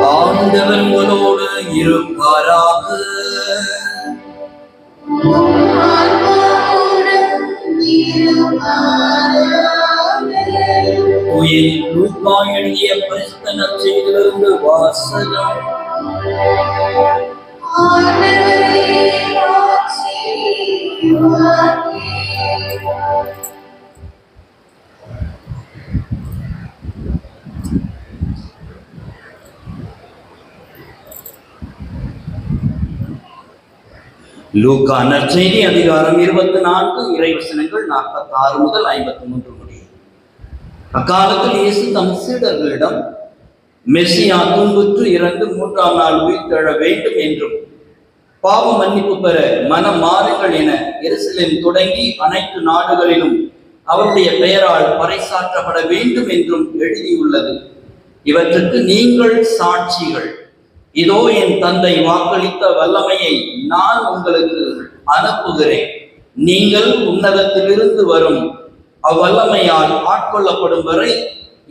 ஆண்டவர் உங்களோடு இருப்பாராக. லூக்கா எழுதிய பரிசுத்த நற்செய்தியிலிருந்து வாசகம். லூக்கா நற்செய்தி அதிகாரம் 24 இறைவசனங்கள் 46 முதல் 53 முடியும். அக்காலத்தில் இயேசு தம் சீடர்களிடம், மெசியா துன்புற்று இறந்து 3ஆம் நாள் உயிர்த்தெழ வேண்டும் என்றும் பாவ மன்னிப்பு பெற மனம் மாறுங்கள் என எருசலேம் தொடங்கி அனைத்து நாடுகளிலும் அவருடைய பெயரால் பறைசாற்றப்பட வேண்டும் என்றும் எழுதியுள்ளது. இவற்றுக்கு நீங்கள் சாட்சிகள். இதோ என் தந்தை வாக்களித்த வல்லமையை நான் உங்களுக்கு அனுப்புகிறேன். நீங்கள் உன்னதத்திலிருந்து வரும் அவ்வல்லமையால் ஆட்கொள்ளப்படும் வரை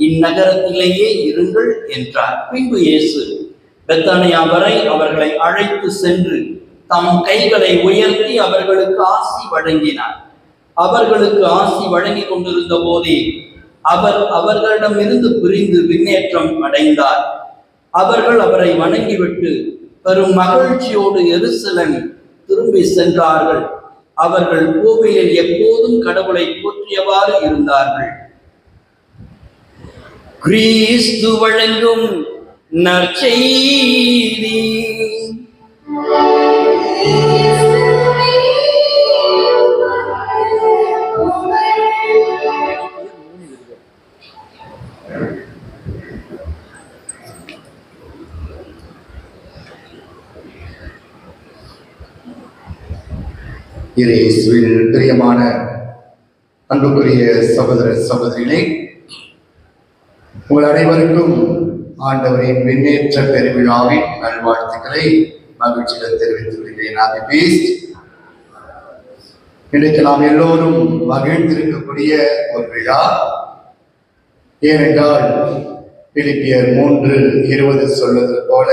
இந்நகரத்திலேயே இருங்கள் என்றார். பின்பு இயேசு பெத்தானியா வரை அவர்களை அழைத்து சென்று தம் கைகளை உயர்த்தி அவர்களுக்கு ஆசி வழங்கினார். அவர்களுக்கு ஆசி வழங்கி கொண்டிருந்த போதே அவர் அவர்களிடமிருந்து பிரிந்து விண்ணேற்றம் அடைந்தார். அவர்கள் அவரை வணங்கிவிட்டு பெரும் மகிழ்ச்சியோடு எருசலேம் திரும்பி சென்றார்கள். அவர்கள் கோவிலில் எப்போதும் கடவுளை போற்றியவாறு இருந்தார்கள். கிறிஸ்து வழங்கும் நற்செய்தி. இயேசுவில் பிரியமான அன்புக்குரிய சகோதர சகோதரிகளே, உங்கள் அனைவருக்கும் ஆண்டவரின் விண்ணேற்ற பெருவிழாவின் நல்வாழ்த்துக்களை மகிழ்ச்சியுடன் தெரிவித்துக் கொள்கிறேன். இன்றைக்கு நாம் எல்லோரும் மகிழ்ந்திருக்கக்கூடிய ஒரு விழா. ஏனென்றால் பிலிப்பியர் 3:20 சொல்வது போல,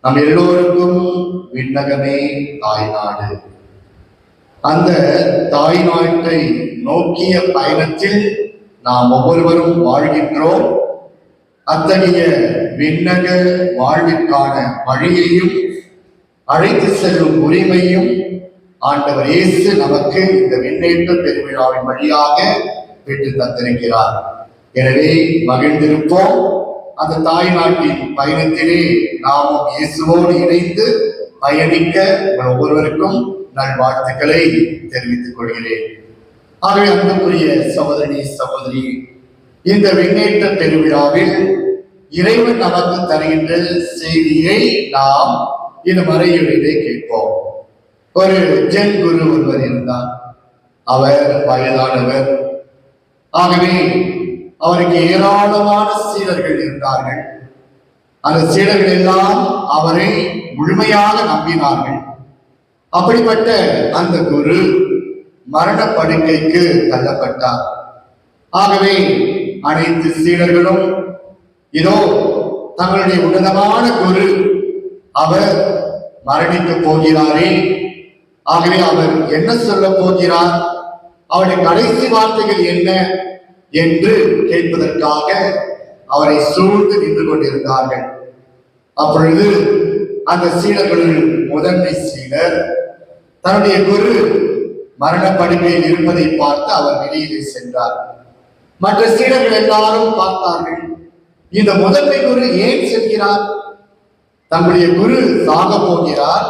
நம் எல்லோருக்கும் விண்ணகமே தாய்நாடு. அந்த தாய் நாட்டை நோக்கிய பயணத்தில் நாம் ஒவ்வொருவரும் வாழ்கின்றோம். அத்தகைய விண்ணக வாழ்விற்கான வழியையும் அழைத்து செல்லும் உரிமையும் ஆண்டவர் இயேசு நமக்கு இந்த விண்ணேற்ற பெருவிழாவின் வழியாக பெற்று தந்திருக்கிறார். எனவே மகிழ்ந்திருப்போம். அந்த தாய் நாட்டின் பயணத்திலே நாமும் இயேசுவோடு இணைந்து பயணிக்க ஒவ்வொருவருக்கும் நல்வாழ்த்துக்களை தெரிவித்துக் கொள்கிறேன். ஆகவே அன்புக்குரிய சகோதரி, இந்த விண்ணேற்ற பெருவிழாவில் இறைவன் நமக்கு தருகின்ற செய்தியை நாம் இந்த மறையுறையிலே கேட்போம். ஒரு ஜென் குரு ஒருவர் இருந்தார். அவர் வயதானவர். ஆகவே அவருக்கு ஏராளமான சீடர்கள் இருந்தார்கள். அந்த சீடர்கள் எல்லாம் அவரை முழுமையாக நம்பினார்கள். அப்படிப்பட்ட அந்த குரு மரண படுக்கைக்கு தள்ளப்பட்டார். ஆகவே அனைத்து சீடர்களும் இதோ தங்களுடைய உன்னதமான குரு அவர் மரணிக்க போகிறாரே, ஆகவே அவர் என்ன சொல்ல போகிறார், அவருடைய கடைசி வார்த்தைகள் என்ன என்று கேட்பதற்காக அவரை சூழ்ந்து நின்று கொண்டிருந்தார்கள். அப்பொழுது அந்த சீடர்களில் முதன்மை சீடர் தன்னுடைய குரு மரண படுக்கையில் இருப்பதை பார்த்து அவர் வெளியிலே சென்றார். மற்ற சீடர்கள் எல்லாரும் பார்த்தார்கள், இந்த முதன்மை குரு ஏன் செல்கிறார்? தங்களுடைய குரு சாக போகிறார்,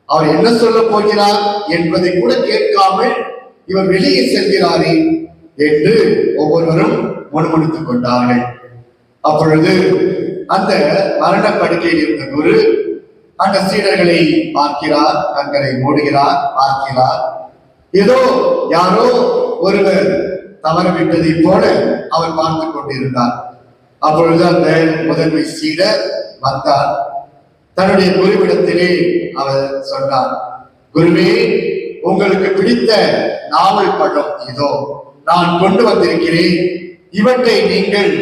அவர் என்ன சொல்ல போகிறார் என்பதை கூட கேட்காமல் இவர் வெளியே செல்கிறாரே என்று ஒவ்வொருவரும் முணுமுணுத்துக் கொண்டார்கள். அப்பொழுது அந்த மரண படுக்கையில் இருந்த குரு அந்த சீடர்களை பார்க்கிறார், கண்களை மூடுகிறார், பார்க்கிறார். ஏதோ யாரோ ஒருவர் தவறவிட்டதை போல அவர் பார்த்து கொண்டிருந்தார். அப்பொழுது அந்த முதன்மை சீடர் வந்தார். தன்னுடைய குருவிடத்திலே அவர் சொன்னார், குருவே, உங்களுக்கு பிடித்த நாவல் பழம் இதோ நான் கொண்டு வந்திருக்கிறேன், இவற்றை நீங்கள்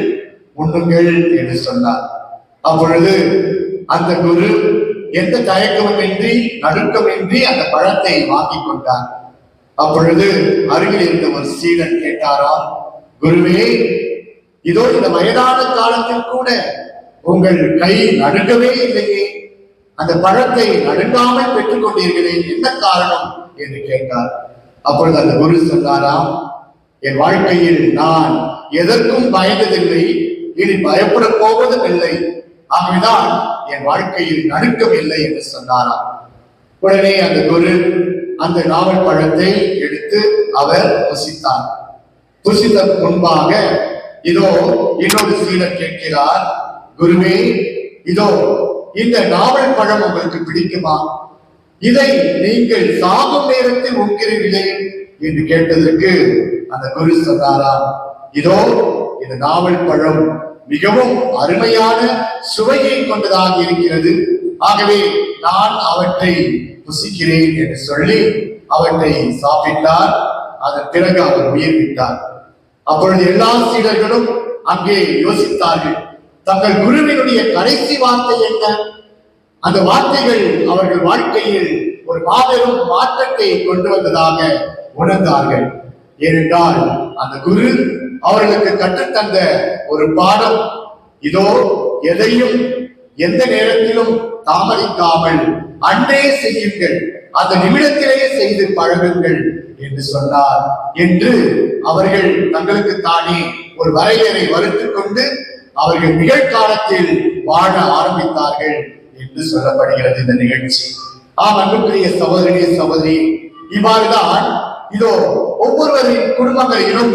உண்ணுங்கள் என்று சொன்னார். அப்பொழுது அந்த குரு எந்த தயக்கமின்றி நடுக்கமின்றி அந்த பழத்தை வாங்கி கொண்டார். அப்பொழுது அருகில் இருந்த ஒரு சீடன் கேட்டாராம், குருவே, இதோ இந்த வயதான காலத்தில் கூட உங்கள் கை நடுங்கவே இல்லையே, அந்த பழத்தை நடுங்காமல் பெற்றுக் கொண்டீர்களே, என்ன காரணம் என்று கேட்டார். அப்பொழுது அந்த குரு சொன்னாராம், என் வாழ்க்கையில் நான் எதற்கும் பயந்ததில்லை, இனி பயப்பட போவதும் இல்லை, ஆகவேதான் என் வாழ்க்கையில் நடுக்கம் இல்லை என்று சொன்னாராம். உடனே அந்த குரு அந்த நாவல் பழத்தை எடுத்து அவர் புசித்தார். புசித்த முன்பாக இதோ இன்னொரு சீடர் கேட்கிறார், குருவே, இதோ இந்த நாவல் பழம் உங்களுக்கு பிடிக்குமா? இதை நீங்கள் சாகும் நேரத்தில் உண்கிறீர்களே என்று கேட்டதற்கு அந்த குரு சொன்னாராம், இதோ இந்த நாவல் பழம் மிகவும் அருமையான சுவையை கொண்டதாக இருக்கிறது, ஆகவே நான் அவற்றை புசிக்கிறேன் என்று சொல்லி அவற்றை சாப்பிட்டார். அதன் பிறகு அவர் உயிர் விட்டார். அப்பொழுது எல்லா சீடர்களும் அங்கே யோசித்தார்கள், தங்கள் குருவினுடைய கடைசி வார்த்தை என்ன? அந்த வார்த்தைகள் அவர்கள் வாழ்க்கையில் ஒரு மாபெரும் மாற்றத்தை கொண்டு வந்ததாக உணர்ந்தார்கள். ஏனென்றால் அந்த குரு அவர்களுக்கு கற்றுத்தந்த ஒரு பாடம், இதோ எதையும் எந்த நேரத்திலும் தாமதிக்காமல் அன்றே செய்யுங்கள், அந்த நிமிடத்திலேயே செய்து பழகுங்கள் என்று சொன்னார். என்று அவர்கள் தங்களுக்கு தானே ஒரு வரையறை வகுத்துக் கொண்டு அவர்கள் நிகழ்காலத்தில் வாழ ஆரம்பித்தார்கள் என்று சொல்லப்படுகிறது இந்த நிகழ்ச்சி. அன்புக்குரிய சகோதரிய சகோதரி, இவ்வாறுதான் இதோ ஒவ்வொருவரின் குடும்பங்களிலும்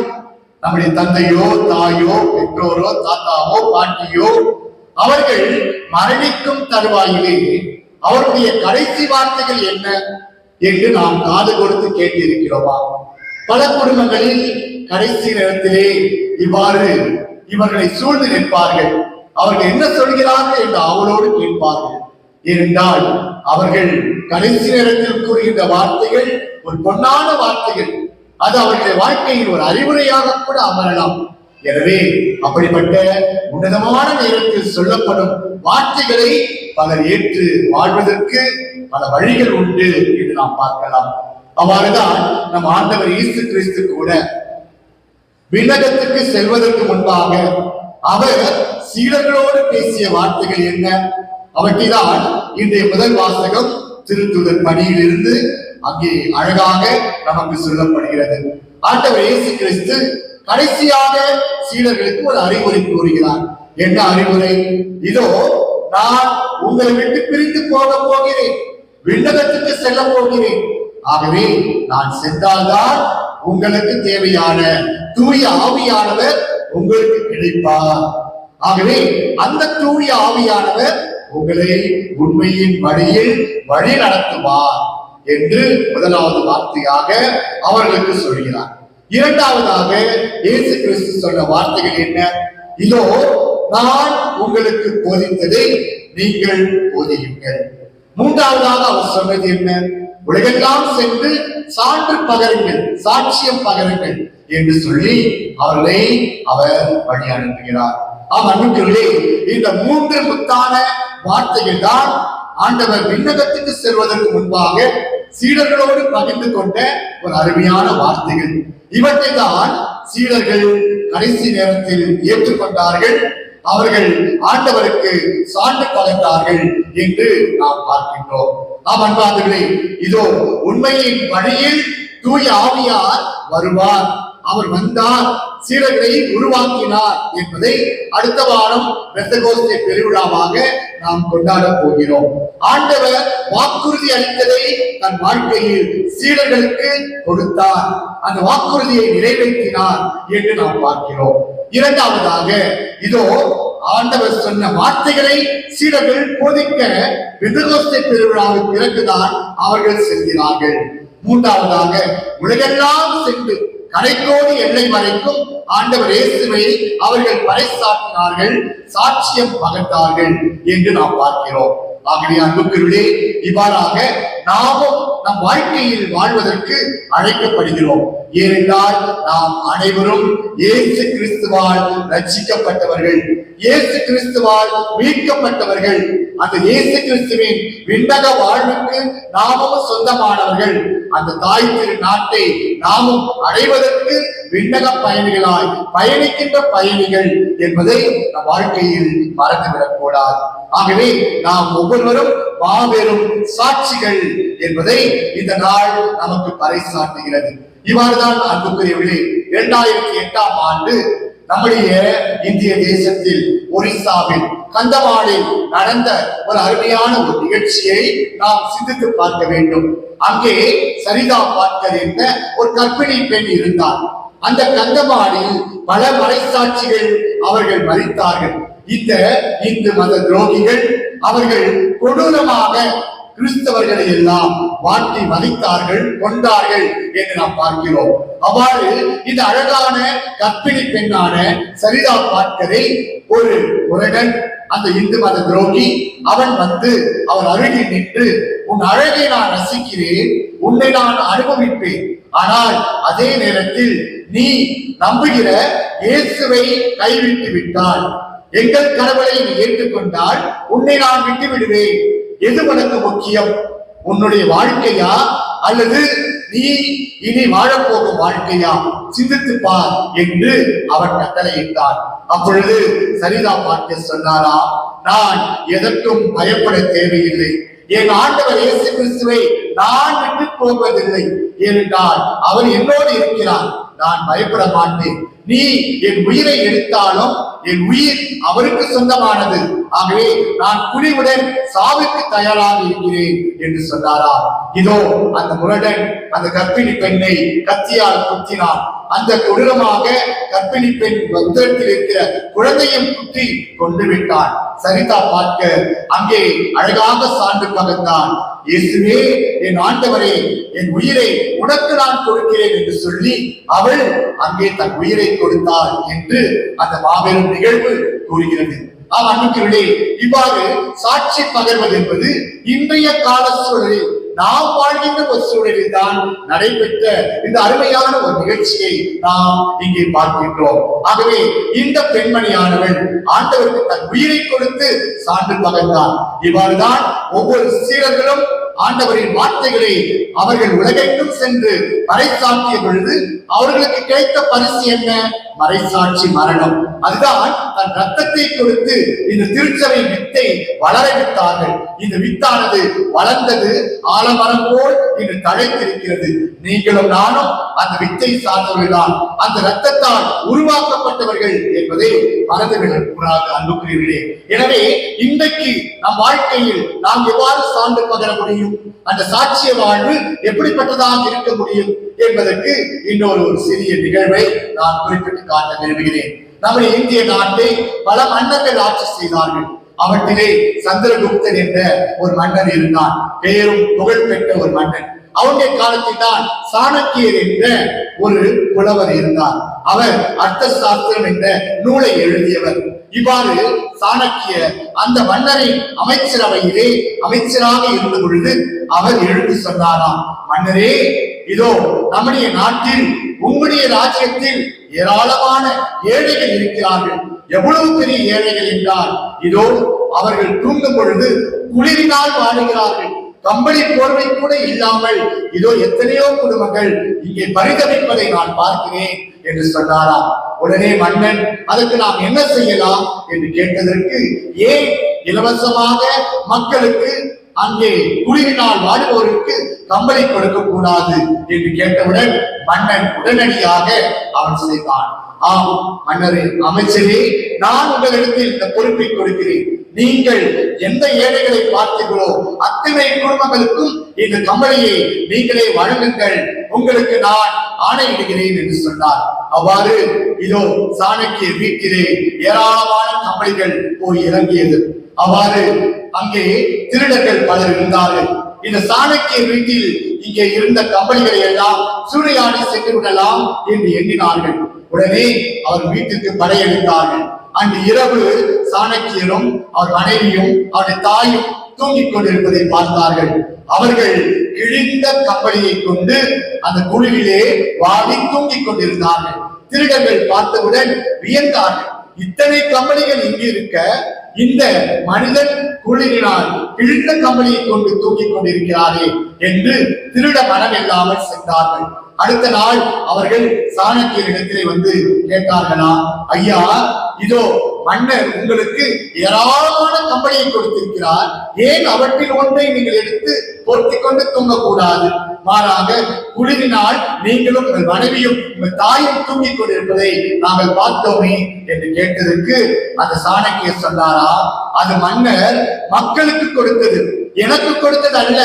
நம்முடைய தந்தையோ தாயோ பெற்றோரோ தாத்தாவோ பாட்டியோ அவர்கள் மரணிக்கும் தருவாயிலே அவருடைய கடைசி வார்த்தைகள் என்ன என்று நாம் காது கொடுத்து கேட்டிருக்கிறோமா? பல குடும்பங்களில் கடைசி நேரத்திலே இவ்வாறு இவர்களை சூழ்ந்து நிற்பார்கள். அவர்கள் என்ன சொல்கிறார்கள் என்று அவளோடு கேட்பார்கள். ஏனென்றால் அவர்கள் கடைசி நேரத்தில் கூறுகின்ற வார்த்தைகள் ஒரு பொன்னான வார்த்தைகள், அது அவர்களுடைய வாழ்க்கையில் ஒரு அறிவுரையாக கூட அமரலாம். எனவே அப்படிப்பட்ட உன்னதமான நேரத்தில் சொல்லப்படும் வார்த்தைகளை பலர் ஏற்று வாழ்வதற்கு பல வழிகள் உண்டு என்று நாம் பார்க்கலாம். அவ்வாறுதான் நம் ஆண்டவர் இயேசு கிறிஸ்து கூட விண்ணகத்துக்கு செல்வதற்கு முன்பாக அவர் சீடர்களோடு பேசிய வார்த்தைகள் என்ன? அவற்றைதான் இன்றைய முதல் வாசகம் திருத்துதர் பணியிலிருந்து அங்கே அழகாக நமக்கு சொல்லப்படுகிறது. ஆண்டவர் இயேசு கிறிஸ்து கடைசியாக சீடர்களுக்கு ஒரு அறிவுரை கூறுகிறார். என்ன அறிவுரை? இதோ நான் உங்களை விட்டு பிரிந்து போக போகிறேன், விண்ணகத்துக்கு செல்ல போகிறேன், ஆகவே நான் சென்றால்தான் உங்களுக்கு தேவையான தூய ஆவியானவர் உங்களுக்கு கிடைப்பார். ஆகவே அந்த தூய ஆவியானவர் உங்களை உண்மையின் வழியில் வழி நடத்துவார் என்று முதலாவது வார்த்தையாக அவர்களுக்கு சொல்கிறார். இரண்டாவதாக இயேசு கிறிஸ்து சொன்ன வார்த்தைகள் என்ன? இதோ நான் உங்களுக்கு போதித்ததை நீங்கள் போதியுங்கள். மூன்றாவதாக அவர் சொன்னது என்ன? உலகெல்லாம் சென்று சான்று பகருங்கள், சாட்சியம் பகருங்கள் என்று சொல்லி அவர்களை அவர் வழி அனுப்புகிறார். அன்புக்குள்ளே இந்த மூன்று முத்தான வார்த்தைகள் தான் ஆண்டவர் விண்ணகத்துக்கு செல்வதற்கு முன்பாக சீடர்களோடு பகிர்ந்து கொண்ட ஒரு அருமையான வார்த்தைகள். இவற்றை தான் சீடர்கள் கடைசி நேரத்தில் ஏற்றுக்கொண்டார்கள். அவர்கள் ஆண்டவருக்கு சான்று பகர்ந்தார்கள் என்று நாம் பார்க்கின்றோம். அன்பார்களே, இதோ உண்மையின் வழியில் தூய ஆவியார் வருவார், அவர் வந்தார், சீடர்களை உருவாக்கினார் என்பதை அடுத்த வாரம் பெந்தகோஸ்தே பெருவிழாவாக நாம் கொண்டாட போகிறோம். ஆண்டவர் வாக்குறுதி அளித்ததை தன் வாழ்க்கையில் சீடர்களுக்கு கொடுத்தார், அந்த வாக்குறுதியை நிறைவேற்றினார் என்று நாம் பார்க்கிறோம். இரண்டாவதாக இதோ ஆண்டவர் சொன்ன வார்த்தைகளை சீடர்கள் போதிக்க பெந்தகோஸ்தே பெருவிழாவின் பிறகுதான் அவர்கள் செல்கிறார்கள். மூன்றாவதாக உலகெல்லாம் சென்று கடைக்கோடி எல்லை வரைக்கும் ஆண்டவர் இயேசுவை அவர்கள் பறைசாற்றினார்கள், சாட்சியம் பகர்ந்தார்கள் என்று நாம் பார்க்கிறோம். ஆகவே அன்புக்குள்ளே இவ்வாறாக நாமும் நம் வாழ்க்கையில் வாழ்வதற்கு அழைக்கப்படுகிறோம். ஏனென்றால் நாம் அனைவரும் இயேசு கிறிஸ்துவால் ரட்சிக்கப்பட்டவர்கள், இயேசு கிறிஸ்துவால் மீட்கப்பட்டவர்கள். அந்த இயேசு கிறிஸ்துவின் விண்ணக வாழ்வுக்கு நாமும் சொந்தமானவர்கள். அந்த தாய் திரு நாட்டை நாமும் அடைவதற்கு விண்ணக பயணிகளாய் பயணிக்கின்ற பயணிகள் என்பதை நம் வாழ்க்கையில் மறந்துவிடக் கூடாது. ஆகவே நாம் ஒவ்வொருவரும் மாபெரும் சாட்சிகள் என்பதை இந்த நாள் நமக்கு பறைசாற்றுகிறது. இவ்வாறுதான் அன்புக்குரியவர்களே, 2008ஆம் ஆண்டு நம்முடைய இந்திய தேசத்தில் ஒரிசாவில் கந்தமாடில் நடந்த ஒரு அருமையான ஒரு நிகழ்ச்சியை நாம் சிந்தித்து பார்க்க வேண்டும். அங்கே சரிதா பார்க்கர் என்ற ஒரு கர்ப்பிணி பெண் இருந்தார். அந்த கந்தமாடில் பல மறைசாட்சிகள் அவர்கள் மறித்தார்கள். இந்த இந்து மத துரோகிகள் அவர்கள் கொடூரமாக கிறிஸ்தவர்களை எல்லாம் வாட்டி மதித்தார்கள், கொண்டார்கள் என்று நாம் பார்க்கிறோம். அவ்வாறு இந்த அழகான கர்ப்பிணி பெண்ணான சரிதா பார்க்கரை ஒரு முருகன், அந்த இந்து மத துரோகி, அவன் வந்து அவர் அருகில் நின்று, உன் அழகை நான் ரசிக்கிறேன், உன்னை நான் அனுபவிப்பேன், ஆனால் அதே நேரத்தில் நீ நம்புகிற இயேசுவை கைவிட்டு விட்டால், எங்கள் கடவுளை நீ ஏற்றுக்கொண்டால் உன்னை நான் விட்டு விடுவேன். எது உனக்கு முக்கியம்? உன்னுடைய வாழ்க்கையா அல்லது நீ இனி வாழப்போகும் வாழ்க்கையா? சிந்தித்து பார் என்று அவர் கட்டளையிட்டார். அப்பொழுது சரிதா பார்க்க சொன்னாரா, நான் எதற்கும் பயப்பட தேவையில்லை, என் ஆண்டவர் இயேசு கிறிஸ்துவை நான் விட்டு போவதில்லை, ஏனென்றால் அவர் என்னோடு இருக்கிறார், நான் பயப்பட மாட்டேன். நீ என் உயிரை எடுத்தாலும் என் உயிர் அவருக்கு சொந்தமானது, ஆகவே நான் குழிவுடன் சாவுக்கு தயாராக இருக்கிறேன் என்று சொன்னாரா. இதோ அந்த முரடன் அந்த கர்ப்பிணி பெண்ணை கத்தியால் குத்தினான். அந்த கொடூரமாக கர்ப்பிணி பெண் உதரத்தில் இருக்கிற குழந்தையும் குத்தி கொண்டு விட்டான். சரிதா பார்க்க அங்கே அழகாக சான்று பகர்ந்தான். இயேசுவே, என் ஆண்டவரே, என் உயிரை உனக்கு நான் கொடுக்கிறேன் என்று சொல்லி அவள் அங்கே தன் உயிரை கொடுத்தாள் என்று அந்த மாபெரும் நிகழ்வு கூறுகிறது. அன்புக்குரியவர்களே, இவ்வாறு சாட்சி பகர்வது என்பது இன்றைய கால சூழலில் நாம் வாழ்கின்ற ஒரு சூழலில் தான் நடைபெற்ற இந்த அருமையான ஒரு நிகழ்ச்சியை நாம் இங்கே பார்க்கின்றோம். ஆகவே இந்த பெண்மணியானவள் ஆண்டவருக்கு தன் உயிரை கொடுத்து சான்று பகர்ந்தார். இவ்வாறுதான் ஒவ்வொரு சீடர்களும் ஆண்டவரின் வார்த்தைகளை அவர்கள் உலகெங்கும் சென்று பறைசாற்றிய பொழுது அவர்களுக்கு கிடைத்த பரிசு என்ன? மறைசாட்சி மரணம். அதுதான் தன் ரத்தத்தை கொடுத்து இந்த திருச்சபை வித்தை வளர விட்டார்கள். இந்த வித்தானது வளர்ந்தது, ஆலமரம் போல் இன்று தழைத்திருக்கிறது. நீங்களும் நானும் அந்த வித்தை சார்ந்தவர்கள்தான், அந்த ரத்தத்தால் உருவாக்கப்பட்டவர்கள் என்பதை மறந்துவிடக்கூடாது அன்புக்குரியவர்களே. எனவே இன்றைக்கு நம் வாழ்க்கையில் நாம் எவ்வாறு சான்று பகர முடியும், அந்த சாட்சிய வாழ்வு எப்படிப்பட்டதாக இருக்க முடியும் என்பதற்கு இன்னொரு சிறிய நிகழ்வை நான் குறிப்பிட்டு காட்ட விரும்புகிறேன். நம்முடைய இந்திய நாட்டை பல மன்னர்கள் ஆட்சி செய்தார்கள். அவற்றிலே சந்திரகுப்தன் என்ற ஒரு மன்னர் இருந்தான், பெயரும் புகழ் பெற்ற ஒரு மன்னன். அவருடைய காலத்தில் தான் சாணக்கியர் என்ற ஒரு புலவர் இருந்தார். அவர் அர்த்த சாஸ்திரம் என்ற நூலை எழுதியவர். இவ்வாறு சாணக்கியர் அந்த மன்னரின் அமைச்சரவையிலே அமைச்சராக இருந்த பொழுது அவர் எழுந்து சொன்னாராம், மன்னரே, இதோ நம்முடைய நாட்டில் உங்களுடைய ராஜ்யத்தில் ஏராளமான ஏழைகள் இருக்கிறார்கள். எவ்வளவு பெரிய ஏழைகள் என்றால், இதோ அவர்கள் தூங்கும் பொழுது குளிரினால் வாடுகிறார்கள், கம்பளி போர்வை கூட இல்லாமல் இதோ எத்தனையோ குடும்பங்கள் இங்கே பரிதவிப்பதை நான் பார்க்கிறேன் என்று சொன்னாராம். உடனே மன்னன், அதற்கு நாம் என்ன செய்யலாம் என்று கேட்டதற்கு, ஏன் இலவசமாக மக்களுக்கு அங்கே குளிரினால் வாடுவோருக்கு கம்பளி கொடுக்க கூடாது என்று கேட்டவுடன் மன்னன் உடனடியாக அவன் செய்தான். ஆம் மன்னரே, அமைச்சரே, நான் உங்களிடத்தில் இந்த பொறுப்பை கொடுக்கிறேன். நீங்கள் எந்த ஏழைகளை பார்த்தீர்களோ அத்தனை குடும்பங்களுக்கும் இந்த கம்பளியை நீங்களே வழங்குங்கள், உங்களுக்கு நான் ஆணையிடுகிறேன் என்று சொன்னார். அவ்வாறு இதோ சாணக்கிய வீட்டிலே ஏராளமான கம்பளிகள் போய் இறங்கியது. அவ்வாறு அங்கே திருடர்கள் பலர் இருந்தார்கள். இந்த சாணக்கிய வீட்டில் இங்கே இருந்த கம்பளிகளை எல்லாம் சூறையாடி சென்று விடலாம் என்று எண்ணினார்கள். உடனே அவர் வீட்டுக்கு படையெடுத்தார்கள். அன்று இரவு சாணக்கியரும் அவர் மனைவியும் அவருடைய தாயும் தூங்கிக் கொண்டிருப்பதை பார்த்தார்கள். அவர்கள் கிழிந்த கம்பளியை கொண்டு அந்த குழியிலே வாடி தூங்கிக் கொண்டிருந்தார்கள். திருடர்கள் பார்த்தவுடன் வியந்தார்கள். இத்தனை கம்பளிகள் இங்கு இருக்க இந்த மனிதன் குளிரினால் கிழிந்த கம்பளியை கொண்டு தூங்கிக் கொண்டிருக்கிறாரே என்று திருட மனம் இல்லாமல் சென்றார்கள். அடுத்த நாள் அவர்கள் சாணக்கியரிடத்திலே வந்து கேட்டார்களா, ஐயா, இதோ மன்னர் உங்களுக்கு ஏராளமான கம்பளியை கொடுத்திருக்கிறார், ஏன் அவற்றில் ஒன்றை நீங்கள் எடுத்து பொருத்திக் கொண்டு தூங்கக்கூடாது? மாறாக குளிரினால் நீங்களும் உங்கள் மனைவியும் உங்கள் தாயும் தூங்கிக் கொண்டிருப்பதை நாங்கள் பார்த்தோமே என்று கேட்டதற்கு அந்த சாணக்கியர் சொன்னாரா, அது மன்னர் மக்களுக்கு கொடுத்தது, எனக்கு கொடுத்தது அல்ல.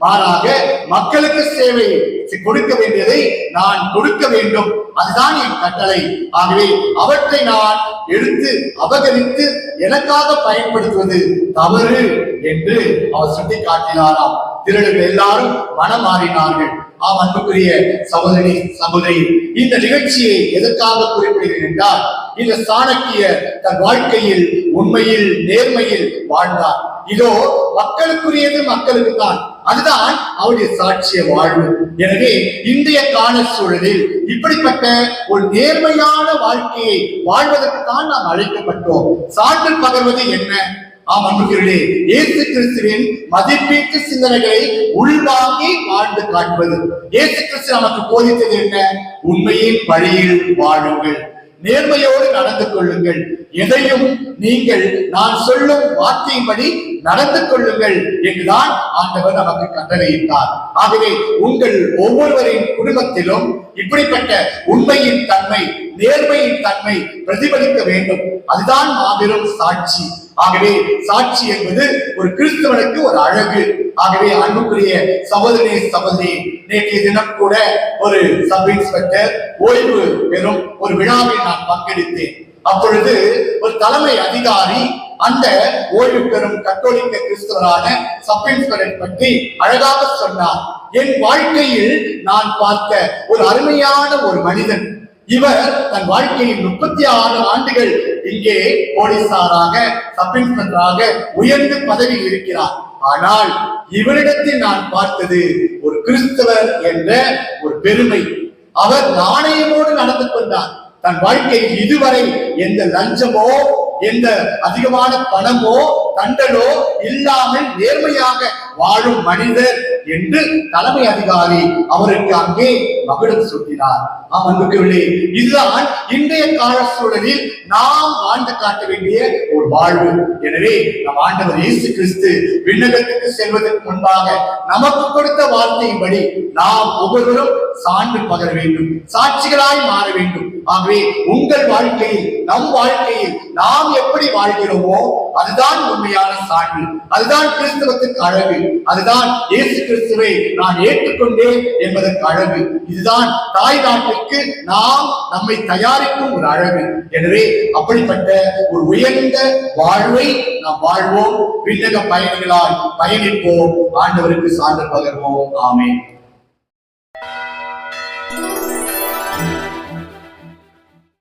மாறாக மக்களுக்கு சேவை கொடுக்க வேண்டியதை நான் கொடுக்க வேண்டும், அதுதான் என் கட்டளை. ஆகவே அவற்றை நான் எடுத்து அபகரித்து எனக்காக பயன்படுத்துவது தவறு என்று அவர் சுட்டி காட்டினாராம். திருடர்கள் எல்லாரும் மனம் மாறினார்கள். ஆம், அன்புக்குரிய சகோதரி சகோதரி, இந்த நிகழ்ச்சியை எதற்காக குறிப்பிடுகிறேன் என்றால், இந்த சாணக்கியர் தன் வாழ்க்கையில் உண்மையில் நேர்மையில் வாழ்ந்தார். இதோ மக்களுக்குரியது மக்களுக்கு தான், அதுதான் அவருடைய சாட்சிய வாழ்வு. எனவே இன்றைய கால சூழலில் இப்படிப்பட்ட ஒரு நேர்மையான வாழ்க்கையை வாழ்வதற்கு தான் நாம் அழைக்கப்பட்டோம். சான்று பகர்வது என்ன? ஆம் அன்புகளே, இயேசு கிறிஸ்துவின் மதிப்பீட்டு சிந்தனைகளை உள்வாங்கி வாழ்ந்து காட்டுவது. இயேசு கிறிஸ்து நமக்கு போதித்தது என்ன? உண்மையின் வழியில் வாழுங்கள், நேர்மையோடு நடந்து கொள்ளுங்கள், எதையும் நீங்கள் நான் சொல்லும் வார்த்தையின்படி நடந்து கொள்ளுங்கள் என்றுதான் ஆண்டவர் நமக்கு கட்டளையிட்டார். ஆகவே உங்கள் ஒவ்வொருவரின் குடும்பத்திலும் இப்படிப்பட்ட உண்மையின் தன்மை, நேர்மையின் தன்மை பிரதிபலிக்க வேண்டும். அதுதான் மாபெரும் சாட்சி. ஆகவே சாட்சி என்பது ஒரு கிறிஸ்தவனுக்கு ஒரு அழகு. ஆகவே அன்புக்குரிய சகோதரி சகோதரி, நேற்றைய தினம் கூட ஒரு சப் இன்ஸ்பெக்டர் ஓய்வு பெறும் ஒரு விழாவில் நான் பங்கெடுத்தேன். அப்பொழுது ஒரு தலைமை அதிகாரி அந்த ஓய்வு பெறும் கத்தோலிக்க கிறிஸ்தவரான சப் இன்ஸ்பெக்டர் பற்றி அழகாக சொன்னார். என் வாழ்க்கையில் நான் பார்த்த ஒரு அருமையான ஒரு மனிதன். இவர் தன் வாழ்க்கையில் 36 ஆண்டுகள் இங்கே போலீசாராக சப் இன்ஸ்பெக்டராக உயர்ந்த பதவியில் இருக்கிறார். ஆனால் இவரிடத்தில் நான் பார்த்தது ஒரு கிறிஸ்தவர் என்ற ஒரு பெருமை. அவர் நாணயமோடு நடந்து கொண்டார். தன் வாழ்க்கையில் இதுவரை எந்த லஞ்சமோ எந்த அதிகமான பணமோ தண்டலோ இல்லாமல் நேர்மையாக வாழும் மனிதர் என்று தலைமை அதிகாரி அவருக்கு அங்கே மகுடம் சூட்டினார். அன்புக்குள்ளே, இதுதான் இன்றைய கால சூழலில் நாம் வாழ்ந்து காட்ட வேண்டிய ஒரு வாழ்வு. எனவே நம் ஆண்டவர் இயேசு கிறிஸ்து விண்ணகத்துக்கு செல்வதற்கு முன்பாக நமக்கு கொடுத்த வார்த்தையின்படி நாம் ஒவ்வொருவரும் சான்று பகர வேண்டும், சாட்சிகளாய் மாற வேண்டும். ஆகவே உங்கள் வாழ்க்கையில், நம் வாழ்க்கையில் நாம் எப்படி வாழ்கிறோமோ அதுதான் உண்மையான சான்று, அதுதான் கிறிஸ்தவத்துக்கு அழகு, அதுதான் இயேசு கிறிஸ்துவை நான் ஏற்றுக்கொண்டேன் என்பதற்கு அழகு. இதுதான் தாய் நாட்டிற்கு நாம் நம்மை தயாரிக்கும் ஒரு அழகு. எனவே அப்படிப்பட்ட ஒரு உயர்ந்த வாழ்வை நாம் வாழ்வோம், விண்ணக பயணிகளால் பயணிப்போம், ஆண்டவருக்கு சான்று பகர்வோம். ஆமென்.